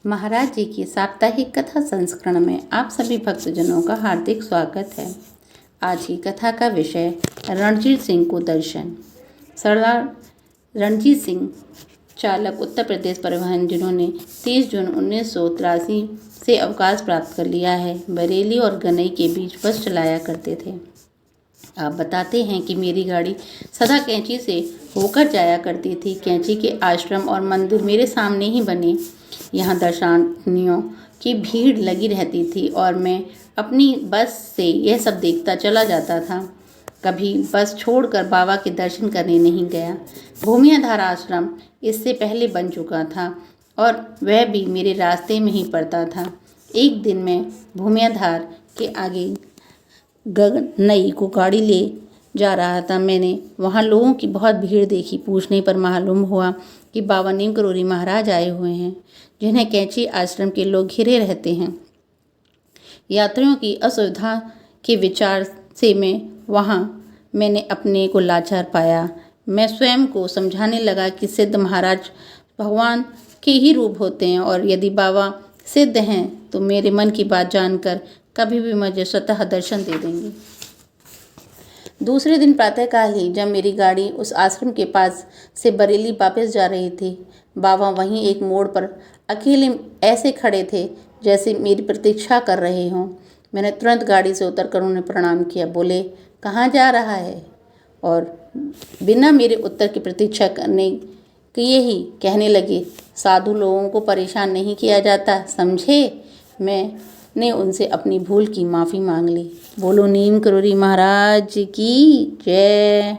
महाराज जी की साप्ताहिक कथा संस्करण में आप सभी भक्तजनों का हार्दिक स्वागत है। आज की कथा का विषय रणजीत सिंह को दर्शन। सरदार रणजीत सिंह चालक उत्तर प्रदेश परिवहन, जिन्होंने 30 जून 1983 से अवकाश प्राप्त कर लिया है, बरेली और गनई के बीच बस चलाया करते थे। आप बताते हैं कि मेरी गाड़ी सदा कैंची से होकर जाया करती थी। कैंची के आश्रम और मंदिर मेरे सामने ही बने। यहाँ दर्शनार्थियों की भीड़ लगी रहती थी और मैं अपनी बस से यह सब देखता चला जाता था। कभी बस छोड़कर बाबा के दर्शन करने नहीं गया। भूमियाधार आश्रम इससे पहले बन चुका था और वह भी मेरे रास्ते में ही पड़ता था। एक दिन मैं भूमियाधार के आगे गनई को गाड़ी ले जा रहा था। मैंने वहाँ लोगों की बहुत भीड़ देखी। पूछने पर मालूम हुआ कि बाबा नीम करोली महाराज आए हुए हैं, जिन्हें कैंची आश्रम के लोग घिरे रहते हैं। यात्रियों की असुविधा के विचार से मैंने अपने को लाचार पाया। मैं स्वयं को समझाने लगा कि सिद्ध महाराज भगवान के ही रूप होते हैं और यदि बाबा सिद्ध हैं तो मेरे मन की बात जानकर कभी भी मुझे स्वतः दर्शन दे देंगे। दूसरे दिन प्रातःकाल ही जब मेरी गाड़ी उस आश्रम के पास से बरेली वापस जा रही थी, बाबा वहीं एक मोड़ पर अकेले ऐसे खड़े थे जैसे मेरी प्रतीक्षा कर रहे हों। मैंने तुरंत गाड़ी से उतरकर उन्हें प्रणाम किया। बोले, कहाँ जा रहा है? और बिना मेरे उत्तर की प्रतीक्षा करने किए ही कहने लगे, साधु लोगों को परेशान नहीं किया जाता, समझे? मैंने उनसे अपनी भूल की माफ़ी मांग ली। बोलो नीम करोली महाराज की जय।